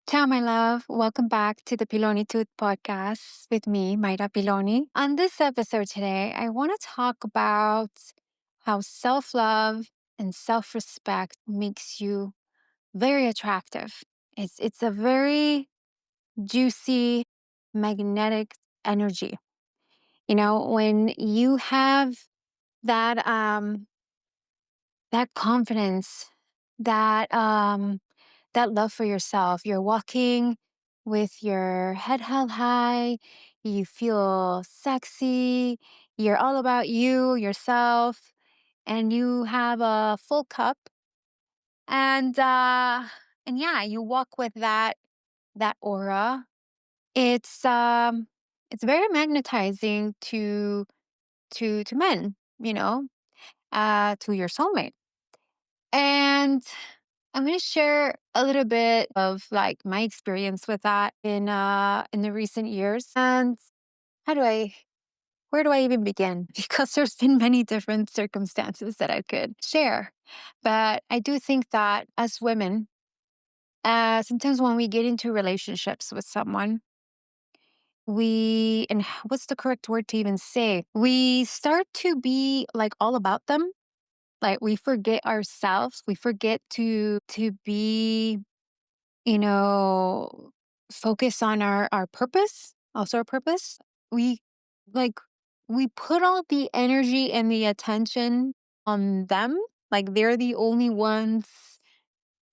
Ciao, my love. Welcome back to the Piloni Tooth podcast with me, Maida Piloni. On this episode today, I want to talk about how self love and self respect makes you very attractive. It's a very juicy, magnetic energy. When you have that that confidence, that love for yourself. You're walking with your head held high. You feel sexy. You're all about you, yourself, and you have a full cup. And yeah, you walk with that aura. It's very magnetizing to men, to your soulmate. And I'm going to share a little bit of like my experience with that in the recent years. And how do I where do I even begin? Because there's been many different circumstances that I could share. But I do think that as women, sometimes when we get into relationships with someone, what's the correct word to even say? We start to be like all about them. Like we forget ourselves. We forget to be, you know, focus on our purpose, also our purpose. We like we put all the energy and the attention on them. Like they're the only ones.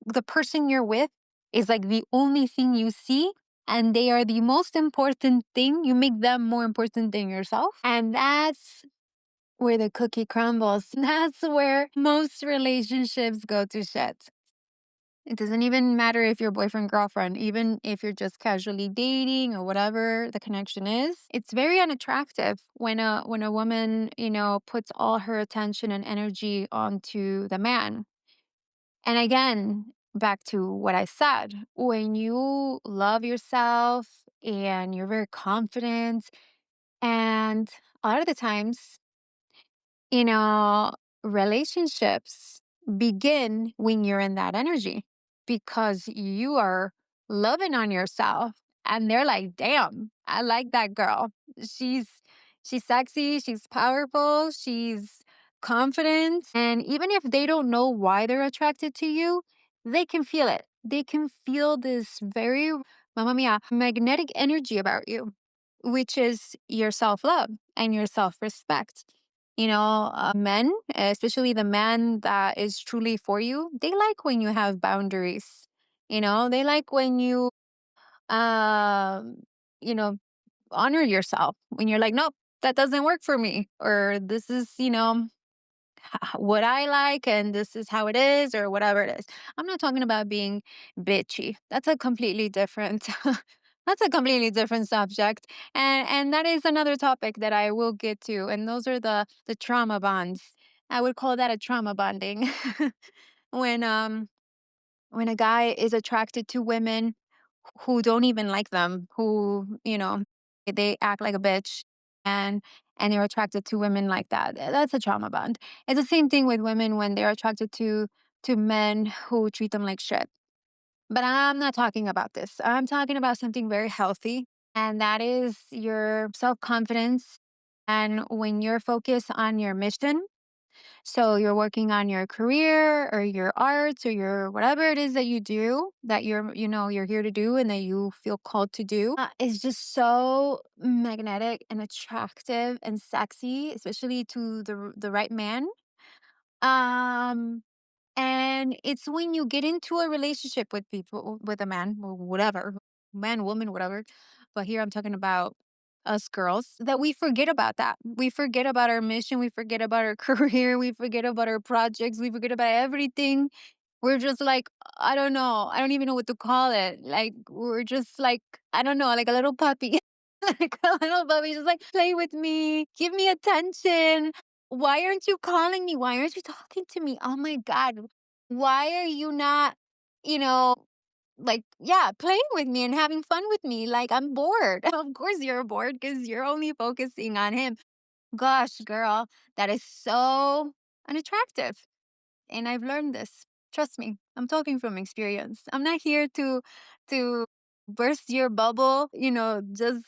The person you're with is like the only thing you see. And they are the most important thing. You make them more important than yourself. And that's where the cookie crumbles. That's where most relationships go to shit. It doesn't even matter if you're boyfriend, girlfriend, even if you're just casually dating or whatever the connection is. It's very unattractive when a woman, puts all her attention and energy onto the man. And again, back to what I said, when you love yourself and you're very confident, and a lot of the times you know, relationships begin when you're in that energy because you are loving on yourself and they're like, "Damn, I like that girl. She's she's sexy, she's powerful, she's confident." And even if they don't know why they're attracted to you, they can feel it. They can feel this very mamma mia magnetic energy about you, which is your self-love and your self-respect. Men, especially the man that is truly for you, they like when you have boundaries. They like when um, you know, honor yourself. When you're like, nope, that doesn't work for me, or this is, what I like, and this is how it is, or whatever it is. I'm not talking about being bitchy. That's a completely different. That's a completely different subject, and that is another topic that I will get to. And those are the trauma bonds. I would call that a trauma bonding. when when a guy is attracted to women who don't even like them, who, they act like a bitch and they're attracted to women like that. That's a trauma bond. It's the same thing with women when they're attracted to men who treat them like shit. But I'm not talking about this. I'm talking about something very healthy, and that is your self-confidence. And when you're focused on your mission, so you're working on your career or your arts or your whatever it is that you do that you're here to do and that you feel called to do. Is just so magnetic and attractive and sexy, especially to the right man. Um and it's when you get into a relationship with people, with a man, or whatever, man, woman, whatever. But here I'm talking about us girls, that we forget about that. We forget about our mission. We forget about our career. We forget about our projects. We forget about everything. We're just like, I don't know. I don't even know what to call it. Like, we're just like, I don't know, like a little puppy. Like a little puppy, just like, play with me, give me attention. Why aren't you calling me? Why aren't you talking to me? Oh my God. Why are you not, you know, like, yeah, playing with me and having fun with me? Like, I'm bored. Of course you're bored because you're only focusing on him. Gosh, girl, that is so unattractive. And I've learned this. Trust me, I'm talking from experience. I'm not here to burst your bubble, just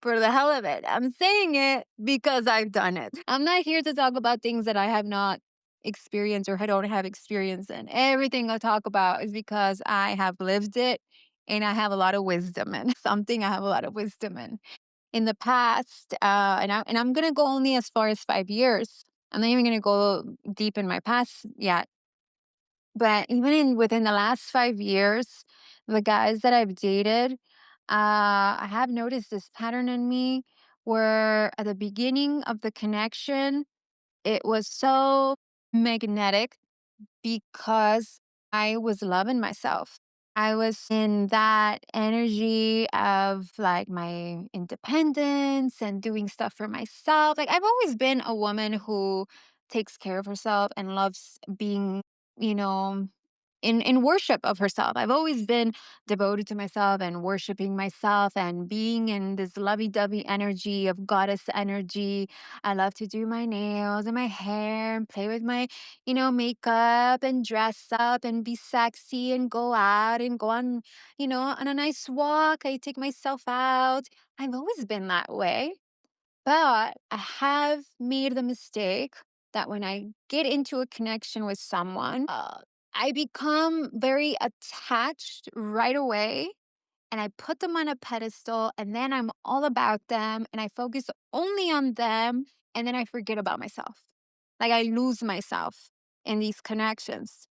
for the hell of it. I'm saying it because I've done it. I'm not here to talk about things that I have not experienced or I don't have experience in. Everything I talk about is because I have lived it and I have a lot of wisdom in something I have a lot of wisdom in the past, and I'm gonna go only as far as 5 years. I'm not even gonna go deep in my past yet. But even within the last 5 years, the guys that I've dated, I have noticed this pattern in me where at the beginning of the connection, it was so magnetic because I was loving myself. I was in that energy of like my independence and doing stuff for myself. Like I've always been a woman who takes care of herself and loves being, you know, in worship of herself. I've always been devoted to myself and worshiping myself and being in this lovey-dovey energy of goddess energy. I love to do my nails and my hair and play with my, makeup and dress up and be sexy and go out and go on, on a nice walk. I take myself out. I've always been that way. But I have made the mistake that when I get into a connection with someone, I become very attached right away and I put them on a pedestal and then I'm all about them and I focus only on them and then I forget about myself. Like I lose myself in these connections.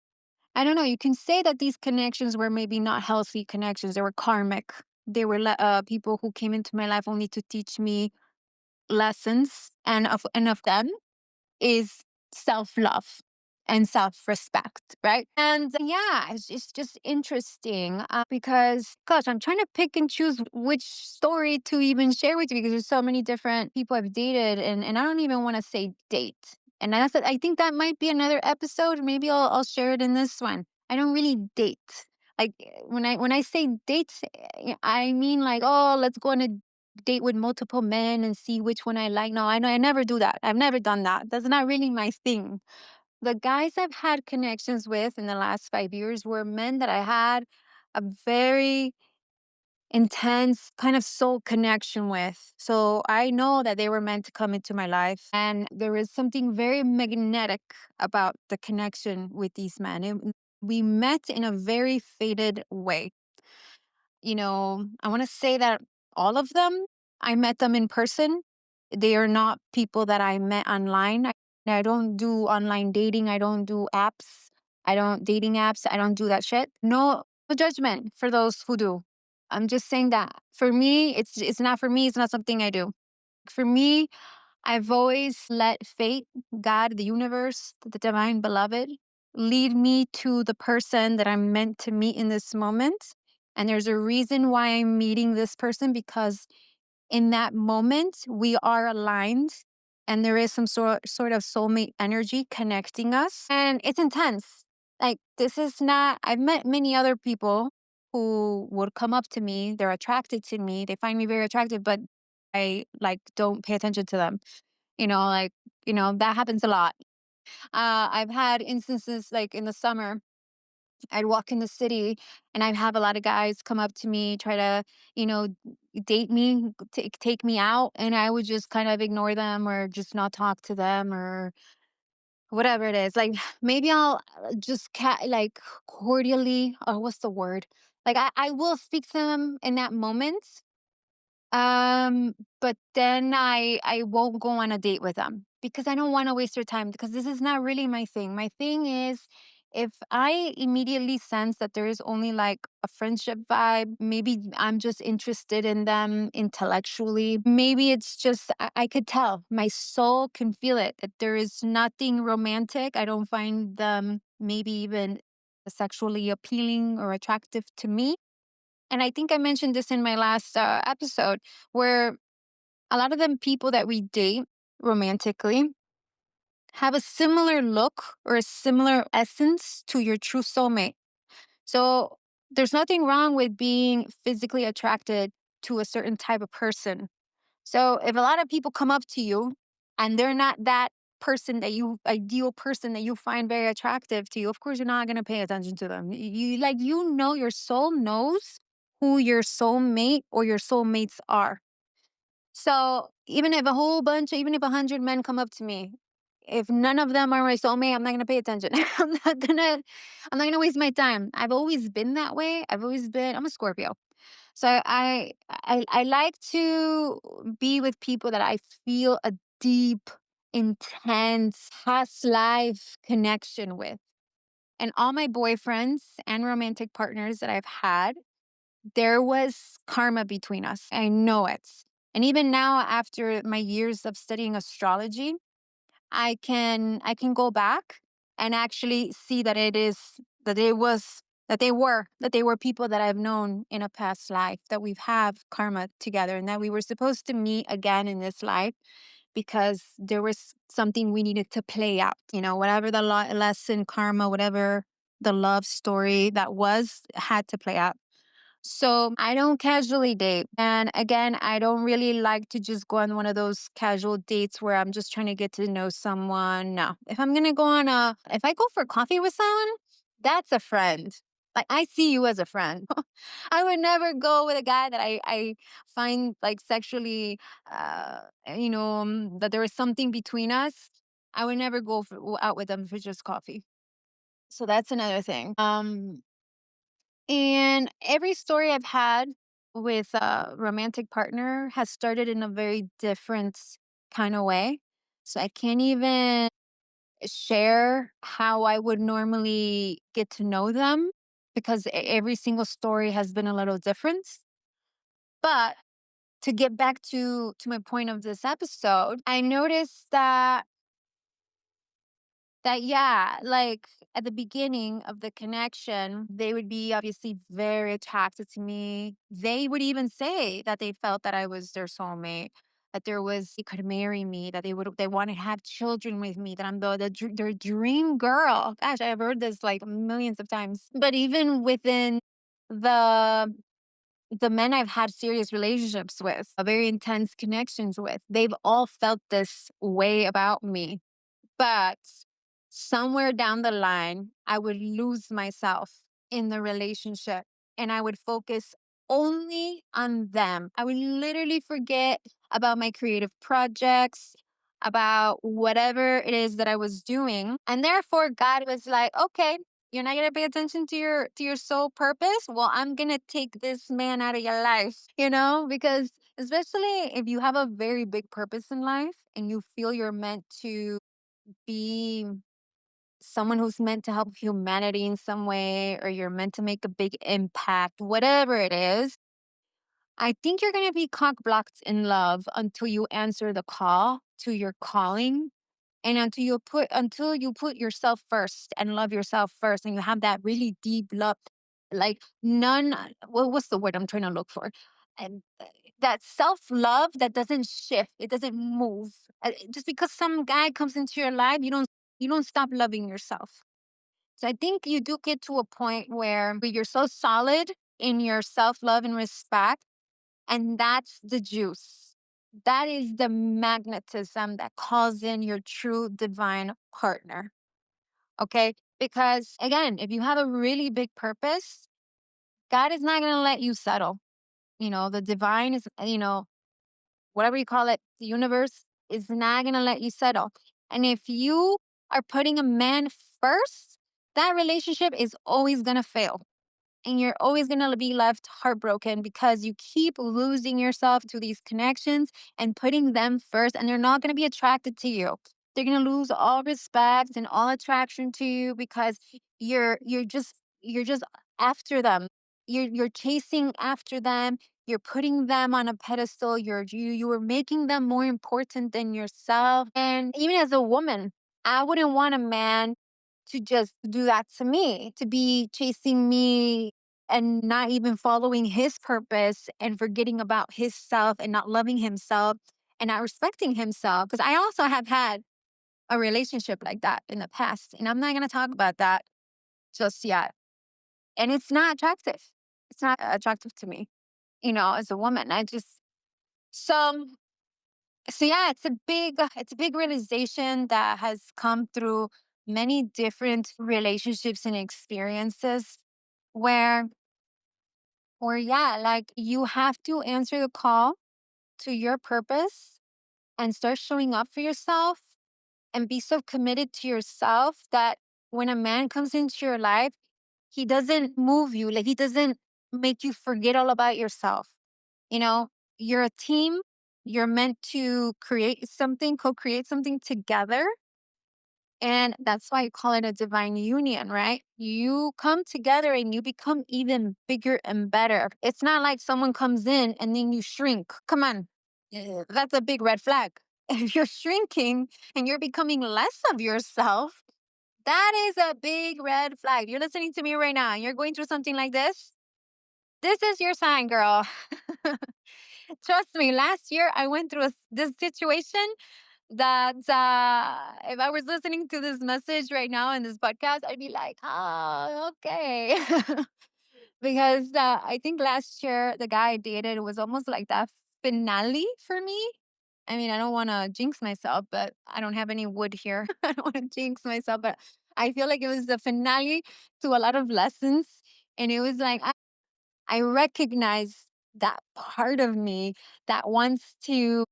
I don't know. You can say that these connections were maybe not healthy connections, they were karmic. They were people who came into my life only to teach me lessons, and of them is self-love and self-respect, right? And yeah, it's just interesting because gosh, I'm trying to pick and choose which story to even share with you because there's so many different people I've dated, and I don't even want to say date. And I think that might be another episode. Maybe I'll share it in this one. I don't really date. Like when I say date, I mean like, oh, let's go on a date with multiple men and see which one I like. No, I know I never do that. I've never done that. That's not really my thing. The guys I've had connections with in the last 5 years were men that I had a very intense kind of soul connection with. So I know that they were meant to come into my life. And there is something very magnetic about the connection with these men. We met in a very faded way. I want to say that all of them, I met them in person. They are not people that I met online. I don't do online dating. I don't do apps. I don't dating apps. I don't do that shit. No judgment for those who do. I'm just saying that for me, it's not for me. It's not something I do. For me, I've always let fate, God, the universe, the divine beloved, lead me to the person that I'm meant to meet in this moment. And there's a reason why I'm meeting this person because in that moment we are aligned and there is some sort of soulmate energy connecting us and it's intense. Like this is not I've met many other people who would come up to me, they're attracted to me, they find me very attractive, but I like don't pay attention to them. Like, that happens a lot. I've had instances like in the summer, I'd walk in the city and I'd have a lot of guys come up to me, try to, you know, date me, take me out. And I would just kind of ignore them or just not talk to them or whatever it is. Like maybe I'll just like cordially, or what's the word? Like I will speak to them in that moment, but then I won't go on a date with them because I don't want to waste their time because this is not really my thing. My thing is if I immediately sense that there is only like a friendship vibe, maybe I'm just interested in them intellectually. Maybe it's just I could tell. My soul can feel it that there is nothing romantic. I don't find them maybe even sexually appealing or attractive to me. And I think I mentioned this in my last episode, where a lot of them people that we date romantically have a similar look or a similar essence to your true soulmate. So there's nothing wrong with being physically attracted to a certain type of person. So if a lot of people come up to you and they're not that ideal person that you find very attractive to you, of course you're not going to pay attention to them. Your soul knows who your soulmate or your soulmates are. So even if 100 men come up to me, if none of them are my soulmate, I'm not gonna pay attention. I'm not gonna waste my time. I've always been that way. I'm a Scorpio. So I like to be with people that I feel a deep, intense, past life connection with. And all my boyfriends and romantic partners that I've had, there was karma between us. I know it. And even now, after my years of studying astrology, I can go back and actually see that it is that it was that they were people that I've known in a past life, that we've have karma together, and that we were supposed to meet again in this life because there was something we needed to play out. Whatever the lesson, karma, whatever the love story that was, had to play out. So I don't casually date. And again, I don't really like to just go on one of those casual dates where I'm just trying to get to know someone. No. If I go for coffee with someone, that's a friend. Like, I see you as a friend. I would never go with a guy that I find like sexually, that there is something between us. I would never out with them for just coffee. So that's another thing. And every story I've had with a romantic partner has started in a very different kind of way. So I can't even share how I would normally get to know them because every single story has been a little different. But to get back to my point of this episode, I noticed that yeah, like at the beginning of the connection, they would be obviously very attracted to me. They would even say that they felt that I was their soulmate, that they could marry me, that they wanted to have children with me, that I'm their dream girl. Gosh, I've heard this like millions of times. But even within the the men I've had serious relationships with, very intense connections with, they've all felt this way about me. But somewhere down the line, I would lose myself in the relationship and I would focus only on them. I would literally forget about my creative projects, about whatever it is that I was doing. And therefore God was like, "Okay, you're not going to pay attention to your sole purpose. Well, I'm going to take this man out of your life." Because especially if you have a very big purpose in life and you feel you're meant to be someone who's meant to help humanity in some way, or you're meant to make a big impact, whatever it is, I think you're going to be cock blocked in love until you answer the call to your calling, and until you put yourself first and love yourself first, and you have that really deep love, like none what's the word I'm trying to look for, and that self love that doesn't shift, it doesn't move. Just because some guy comes into your life, you don't stop loving yourself. So I think you do get to a point where you're so solid in your self love and respect, and that's the juice. That is the magnetism that calls in your true divine partner. Okay. Because again, if you have a really big purpose, God is not going to let you settle. The divine is, whatever you call it, the universe is not going to let you settle. And if you are putting a man first, that relationship is always going to fail, and you're always going to be left heartbroken because you keep losing yourself to these connections and putting them first, and they're not going to be attracted to you. They're going to lose all respect and all attraction to you because you're just after them. You're chasing after them. You're putting them on a pedestal. You are making them more important than yourself. And even as a woman, I wouldn't want a man to just do that to me, to be chasing me and not even following his purpose and forgetting about his self and not loving himself and not respecting himself. Because I also have had a relationship like that in the past, and I'm not going to talk about that just yet. And it's not attractive. It's not attractive to me, as a woman. So So yeah, it's a big realization that has come through many different relationships and experiences where yeah, like you have to answer the call to your purpose and start showing up for yourself and be so committed to yourself that when a man comes into your life, he doesn't move you, like he doesn't make you forget all about yourself. You know, you're a team, you're meant to create something, co-create something together. And that's why you call it a divine union, right? You come together and you become even bigger and better. It's not like someone comes in and then you shrink. Come on. That's a big red flag. If you're shrinking and you're becoming less of yourself, that is a big red flag. You're listening to me right now and you're going through something like this. This is your sign, girl. Trust me, last year I went through this situation that if I was listening to this message right now in this podcast, I'd be like, oh, okay. Because I think last year the guy I dated was almost like that finale for me. I mean, I don't want to jinx myself, but I don't have any wood here. I don't want to jinx myself, but I feel like it was the finale to a lot of lessons. And it was like, I recognize that part of me that wants to,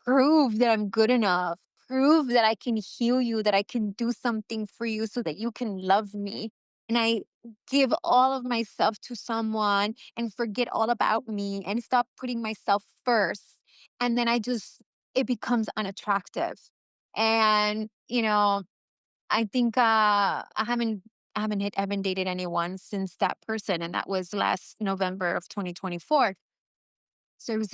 prove that I'm good enough, prove that I can heal you, that I can do something for you so that you can love me. And I give all of myself to someone and forget all about me and stop putting myself first. And then it becomes unattractive. And, I think I haven't dated anyone since that person, and that was last November of 2024. So it was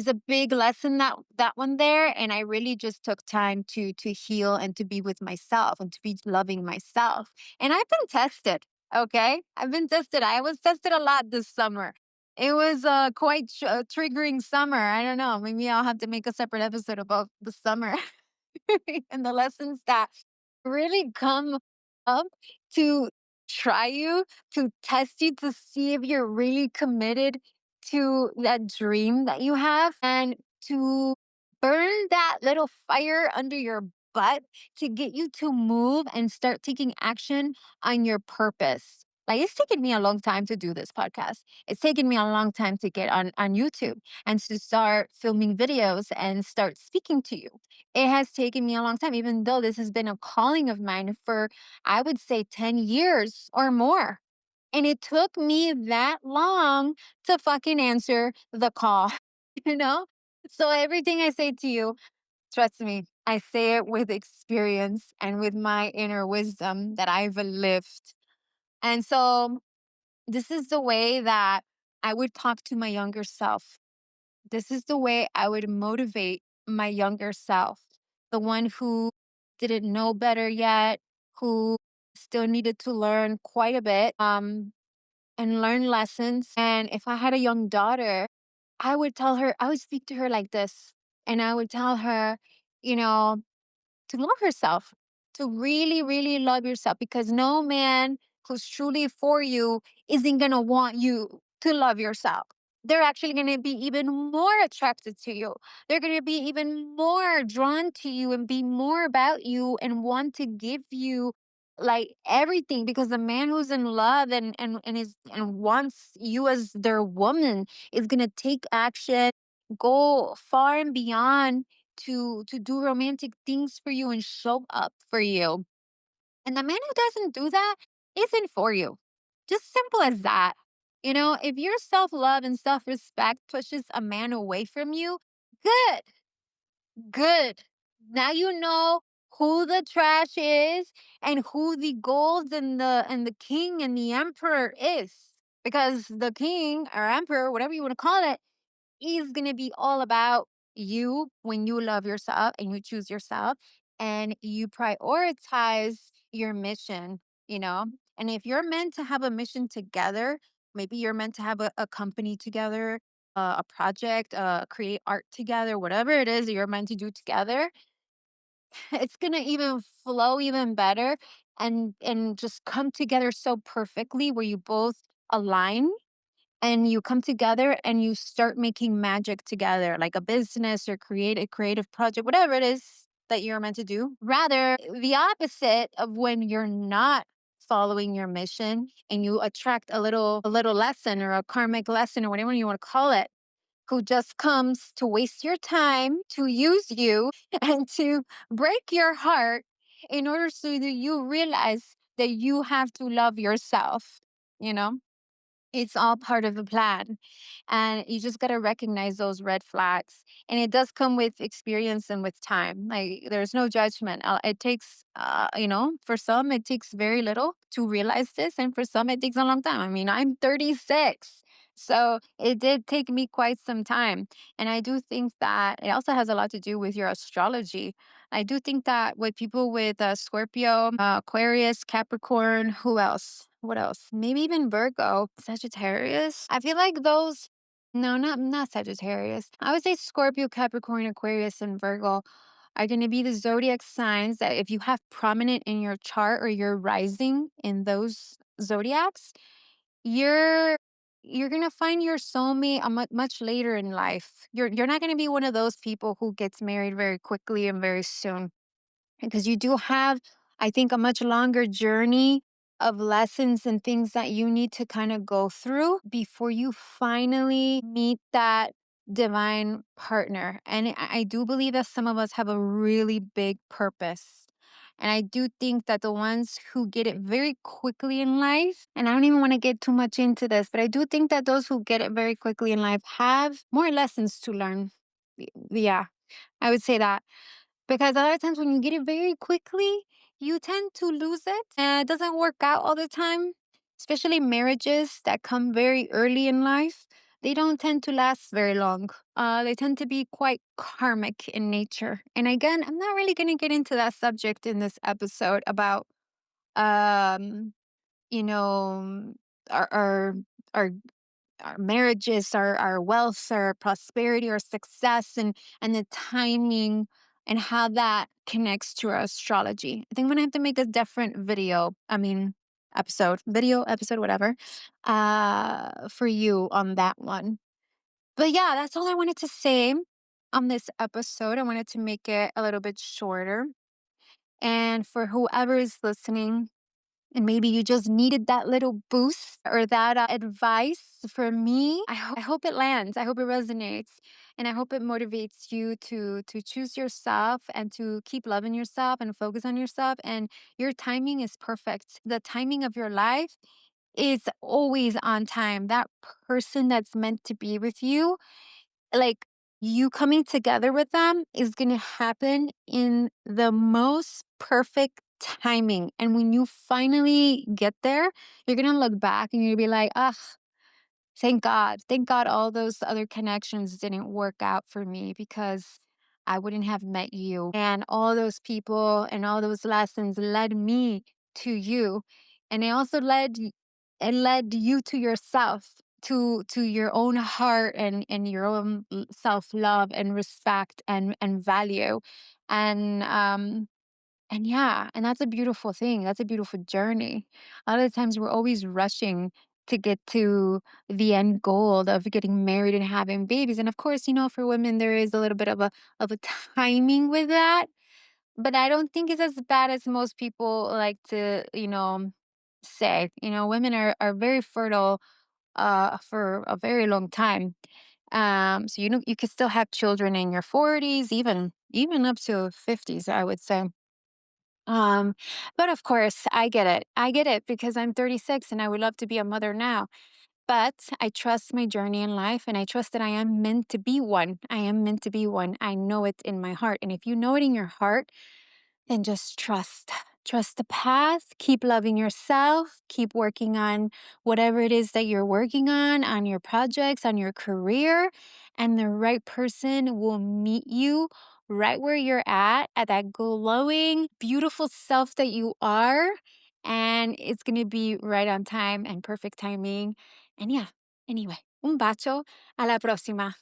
a big lesson that one there, and I really just took time to heal and to be with myself and to be loving myself. And I've been tested. Okay, I've been tested. I was tested a lot this summer. It was quite triggering summer. I don't know. Maybe I'll have to make a separate episode about the summer and the lessons that really come up to try you, to test you, to see if you're really committed to that dream that you have and to burn that little fire under your butt to get you to move and start taking action on your purpose. Like it's taken me a long time to do this podcast. It's taken me a long time to get on YouTube and to start filming videos and start speaking to you. It has taken me a long time, even though this has been a calling of mine for, I would say, 10 years or more. And it took me that long to fucking answer the call, you know? So everything I say to you, trust me, I say it with experience and with my inner wisdom that I've lived. And so this is the way that I would talk to my younger self. This is the way I would motivate my younger self, the one who didn't know better yet, who still needed to learn quite a bit, and learn lessons. And if I had a young daughter, I would speak to her like this, and I would tell her, you know, to love herself, to really, really love yourself, because no man who's truly for you isn't going to want you to love yourself. They're actually going to be even more attracted to you. They're going to be even more drawn to you and be more about you and want to give you like everything, because the man who's in love and wants you as their woman is going to take action, go far and beyond to do romantic things for you and show up for you. And the man who doesn't do that isn't for you. Just simple as that. If your self-love and self-respect pushes a man away from you, good, good. Now you know who the trash is and who the gold and the king and the emperor is. Because the king or emperor, whatever you want to call it, is going to be all about you when you love yourself and you choose yourself and you prioritize your mission, you know? And if you're meant to have a mission together, maybe you're meant to have a company together, a project, create art together, whatever it is that you're meant to do together, it's going to even flow even better and just come together so perfectly where you both align and you come together and you start making magic together, like a business or create a creative project, whatever it is that you're meant to do. Rather, the opposite of when you're not following your mission and you attract a little lesson or a karmic lesson or whatever you want to call it, who just comes to waste your time, to use you, and to break your heart in order so that you realize that you have to love yourself, you know? It's all part of the plan. And you just got to recognize those red flags. And it does come with experience and with time. Like, there's no judgment. It takes, for some, it takes very little to realize this. And for some, it takes a long time. I mean, I'm 36. So it did take me quite some time. And I do think that it also has a lot to do with your astrology. I do think that with people with Scorpio, Aquarius, Capricorn, who else? What else? Maybe even Virgo, Sagittarius. I feel like those. No, not Sagittarius. I would say Scorpio, Capricorn, Aquarius, and Virgo are going to be the zodiac signs that if you have prominent in your chart or your rising in those zodiacs, you're you're gonna find your soulmate much later in life. You're not gonna be one of those people who gets married very quickly and very soon, because you do have, I think, a much longer journey of lessons and things that you need to kind of go through before you finally meet that divine partner. And I do believe that some of us have a really big purpose. And I do think that the ones who get it very quickly in life, and I don't even want to get too much into this, but I do think that those who get it very quickly in life have more lessons to learn. Yeah, I would say that. Because a lot of times when you get it very quickly, you tend to lose it. And it doesn't work out all the time, especially marriages that come very early in life. They don't tend to last very long. They tend to be quite karmic in nature. And again, I'm not really going to get into that subject in this episode about, um, you know, our, our, our our marriages, our wealth, our prosperity, our success, and the timing and how that connects to our astrology. I think I'm gonna have to make a different video. I mean, episode, whatever, for you on that one. But yeah, that's all I wanted to say on this episode. I wanted to make it a little bit shorter. And for whoever is listening, and maybe you just needed that little boost or that advice from me. I hope it lands. I hope it resonates, and I hope it motivates you to choose yourself and to keep loving yourself and focus on yourself. And your timing is perfect. The timing of your life is always on time. That person that's meant to be with you, like, you coming together with them is going to happen in the most perfect timing. And when you finally get there, you're going to look back and you're going to be like, ah, thank God. Thank God all those other connections didn't work out for me, because I wouldn't have met you. And all those people and all those lessons led me to you. And it also led you to yourself, to your own heart and your own self-love and respect and value. And yeah, and that's a beautiful thing. That's a beautiful journey. A lot of the times we're always rushing to get to the end goal of getting married and having babies. And of course, for women there is a little bit of a timing with that. But I don't think it's as bad as most people like to, say. Women are very fertile for a very long time. So you could still have children in your 40s, even up to 50s, I would say. Um, but of course, I get it. I get it because I'm 36 and I would love to be a mother now. But I trust my journey in life, and I trust that I am meant to be one. I am meant to be one. I know it in my heart. And if you know it in your heart, then just trust. Trust the path. Keep loving yourself. Keep working on whatever it is that you're working on your projects, on your career. And the right person will meet you right where you're at that glowing, beautiful self that you are. And it's going to be right on time and perfect timing. And yeah, anyway, un bacio. A la próxima.